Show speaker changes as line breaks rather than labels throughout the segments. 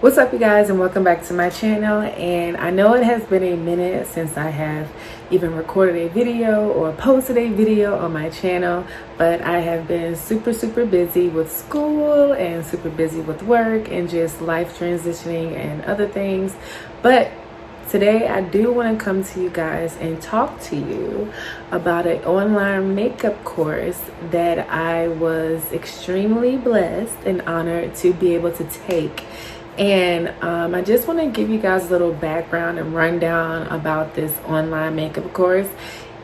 What's up, you guys, and welcome back to my channel. And I know it has been a minute since I have even recorded a video or posted a video on my channel, but I have been super busy with school and super busy with work and just life transitioning and other things. But today I do want to come to you guys and talk to you about an online makeup course that I was extremely blessed and honored to be able to take. And I just want to give you guys a little background and rundown about this online makeup course.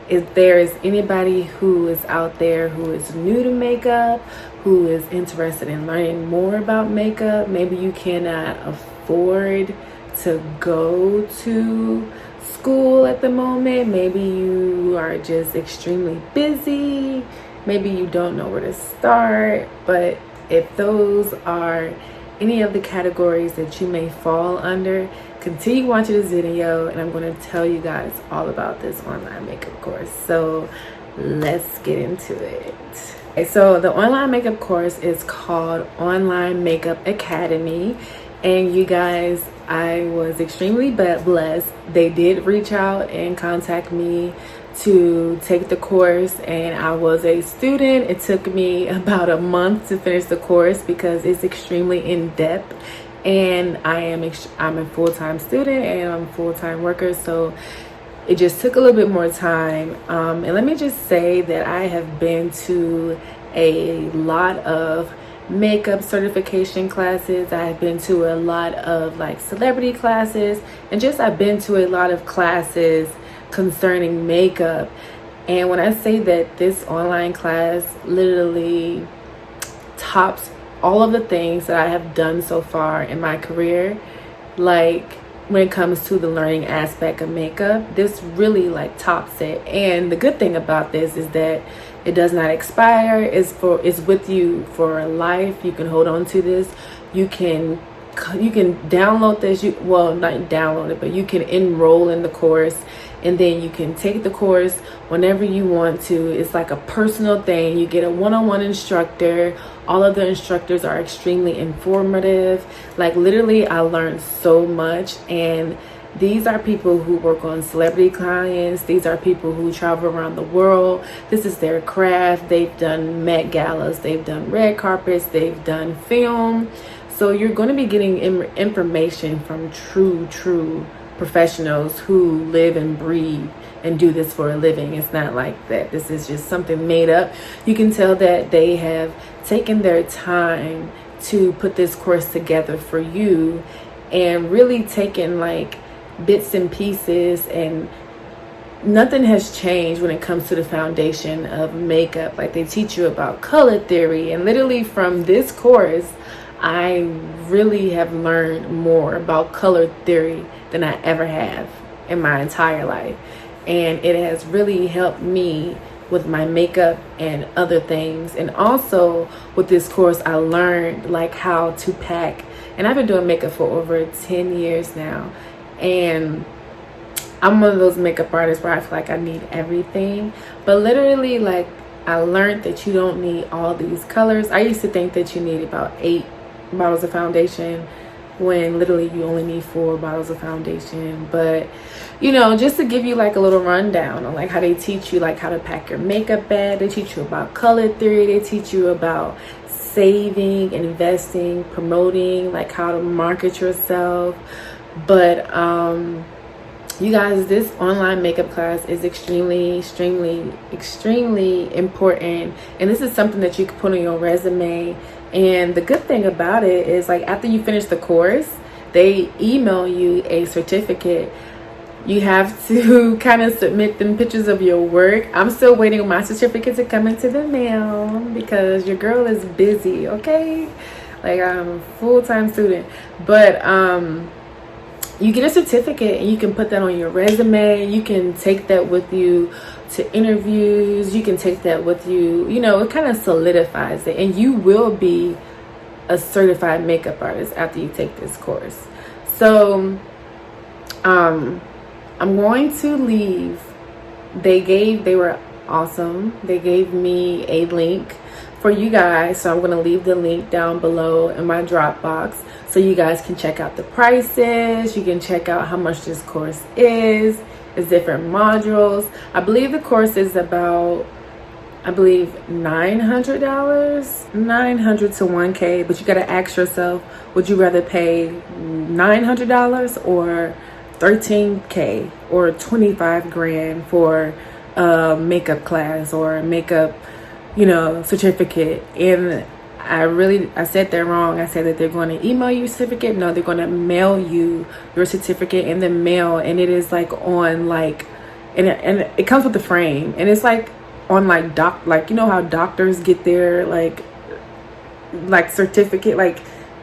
If there is anybody who is out there who is new to makeup, who is interested in learning more about makeup, maybe you cannot afford to go to school at the moment, maybe you are just extremely busy, maybe you don't know where to start, but if those are any of the categories that you may fall under, continue watching this video and I'm going to tell you guys all about this online makeup course. So let's get into it. Okay, so the online makeup course is called Online Makeup Academy, and you guys, I was extremely blessed. They did reach out and contact me to take the course, and I was a student. It took me about a month to finish the course because it's extremely in-depth, and I'm a full-time student and I'm a full-time worker, so it just took a little bit more time. And let me just say that I have been to a lot of makeup certification classes. I've been to a lot of like celebrity classes, and just I've been to a lot of classes concerning makeup. And when I say that this online class literally tops all of the things that I have done so far in my career, like when it comes to the learning aspect of makeup, this really like tops it. And the good thing about this is that it does not expire. It's with you for life. You can hold on to this. You can download this. Well, not download it, but you can enroll in the course, and then you can take the course whenever you want to. It's like a personal thing. You get a one-on-one instructor. All of the instructors are extremely informative. Like literally, I learned so much. And these are people who work on celebrity clients. These are people who travel around the world. This is their craft. They've done Met Galas. They've done red carpets. They've done film. So you're going to be getting information from true professionals who live and breathe and do this for a living. It's not like that this is just something made up. You can tell that they have taken their time to put this course together for you and really taken like bits and pieces, and nothing has changed when it comes to the foundation of makeup. Like they teach you about color theory, and literally from this course I really have learned more about color theory than I ever have in my entire life. And it has really helped me with my makeup and other things. And also with this course, I learned like how to pack. And I've been doing makeup for over 10 years now. And I'm one of those makeup artists where I feel like I need everything. But literally, like, I learned that you don't need all these colors. I used to think that you need about 8 bottles of foundation, when literally you only need 4 bottles of foundation. But you know, just to give you like a little rundown on like how they teach you like how to pack your makeup bag. They teach you about color theory. They teach you about saving, investing, promoting, like how to market yourself. But you guys, this online makeup class is extremely important, and this is something that you can put on your resume. And the good thing about it is, like, after you finish the course, they email you a certificate. You have to kind of submit them pictures of your work. I'm still waiting on my certificate to come into the mail because your girl is busy, okay? Like, I'm a full-time student. But you get a certificate and you can put that on your resume. You can take that with you to interviews. You can take that with you. You know, it kind of solidifies it. And you will be a certified makeup artist after you take this course. So I'm going to leave. They were awesome. They gave me a link for you guys. So I'm going to leave the link down below in my Dropbox so you guys can check out the prices. You can check out how much this course is. It's different modules. I believe the course is about, $900, 900 to 1K, but you got to ask yourself, would you rather pay $900 or 13K or 25 grand for a makeup class or a makeup, certificate? And I said that wrong. I said that they're going to email you a certificate. No, they're going to mail you your certificate in the mail, and it is like on and it comes with the frame, and it's like on how doctors get their like certificate, like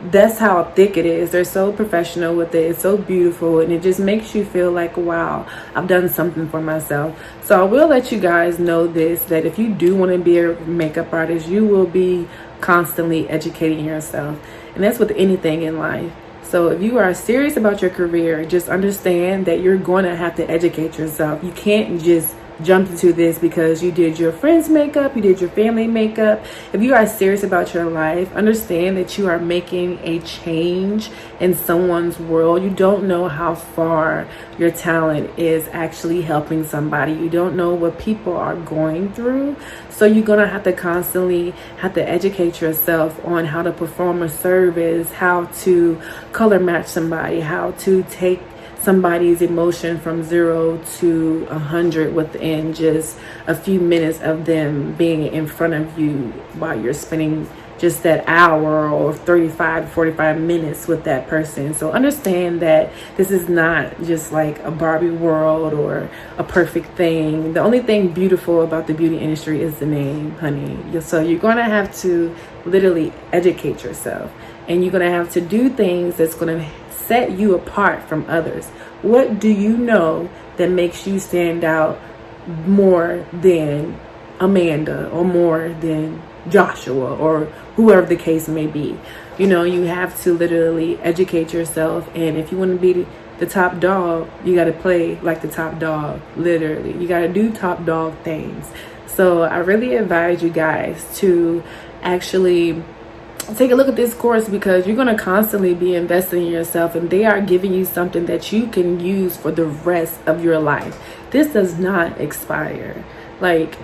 that's how thick it is. They're so professional with it. It's so beautiful, and it just makes you feel like, wow, I've done something for myself. So I will let you guys know this, that if you do want to be a makeup artist, you will be constantly educating yourself, and that's with anything in life. So if you are serious about your career, just understand that you're going to have to educate yourself. You can't just jump into this because you did your friend's makeup, you did your family makeup. If you are serious about your life, understand that you are making a change in someone's world. You don't know how far your talent is actually helping somebody. You don't know what people are going through. So you're going to have to constantly educate yourself on how to perform a service, how to color match somebody, how to take somebody's emotion from 0 to 100 within just a few minutes of them being in front of you while you're spending just that hour or 35 to 45 minutes with that person. So understand that this is not just like a Barbie world or a perfect thing. The only thing beautiful about the beauty industry is the name, honey. So you're going to have to literally educate yourself, and you're going to have to do things that's going to set you apart from others. What do you know that makes you stand out more than Amanda or more than Joshua or whoever the case may be? You have to literally educate yourself, and if you want to be the top dog, you got to play like the top dog. Literally, you got to do top dog things. So I really advise you guys to actually take a look at this course, because you're going to constantly be investing in yourself, and they are giving you something that you can use for the rest of your life. This does not expire. Like,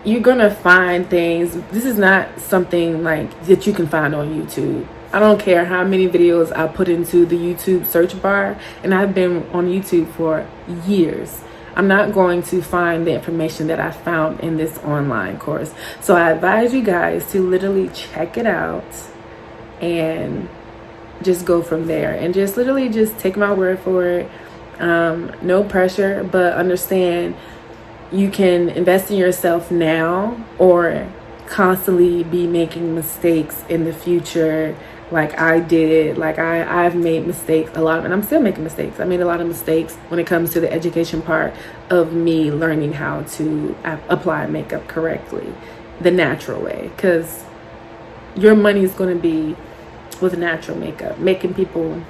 you're going to find things. This is not something like that you can find on YouTube. I don't care how many videos I put into the YouTube search bar, and I've been on YouTube for years. I'm not going to find the information that I found in this online course. So I advise you guys to literally check it out and just go from there, and just literally just take my word for it. No pressure, but understand you can invest in yourself now or constantly be making mistakes in the future. Like I did, I've made mistakes a lot, and I'm still making mistakes. I made a lot of mistakes when it comes to the education part of me learning how to apply makeup correctly, the natural way, because your money is going to be with natural makeup, making people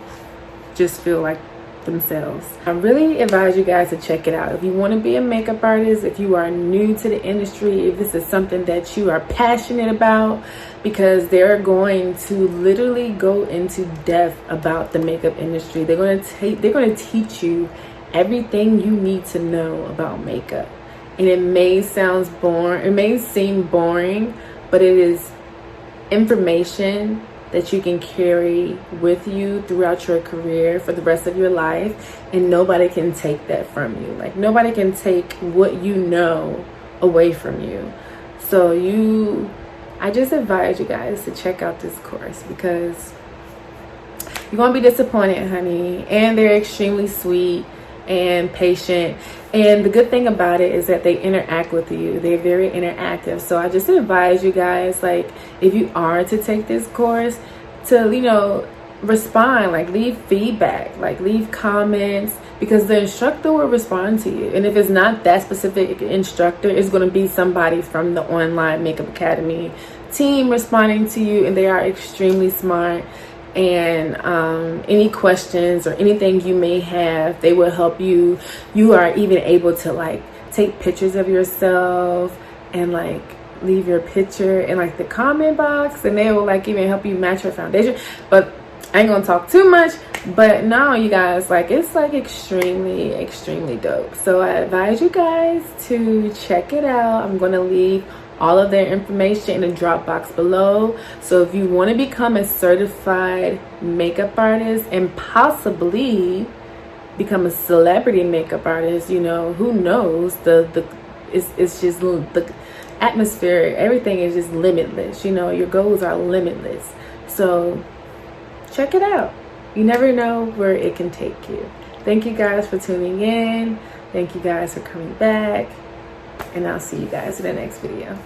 just feel like themselves. I really advise you guys to check it out. If you want to be a makeup artist, if you are new to the industry, if this is something that you are passionate about, because they're going to literally go into depth about the makeup industry. They're going to teach you everything you need to know about makeup. And it may seem boring, but it is information that you can carry with you throughout your career for the rest of your life, and nobody can take that from you. Like, nobody can take what you know away from you. So I just advise you guys to check out this course, because you're gonna be disappointed, honey. And they're extremely sweet and patient, and the good thing about it is that they interact with you. They're very interactive. So I just advise you guys, like, if you are to take this course, to respond, like leave feedback, like leave comments, because the instructor will respond to you. And if it's not that specific instructor, it's going to be somebody from the Online Makeup Academy team responding to you, and they are extremely smart. And any questions or anything you may have, they will help you. You are even able to like take pictures of yourself and like leave your picture in like the comment box, and they will like even help you match your foundation. But I ain't gonna talk too much. But no, you guys, like, it's like extremely dope. So I advise you guys to check it out. I'm gonna leave all of their information in the drop box below. So if you want to become a certified makeup artist and possibly become a celebrity makeup artist, you know, who knows, it's just the atmosphere, everything is just limitless. You know, your goals are limitless. So check it out. You never know where it can take you. Thank you guys for tuning in. Thank you guys for coming back. And I'll see you guys in the next video.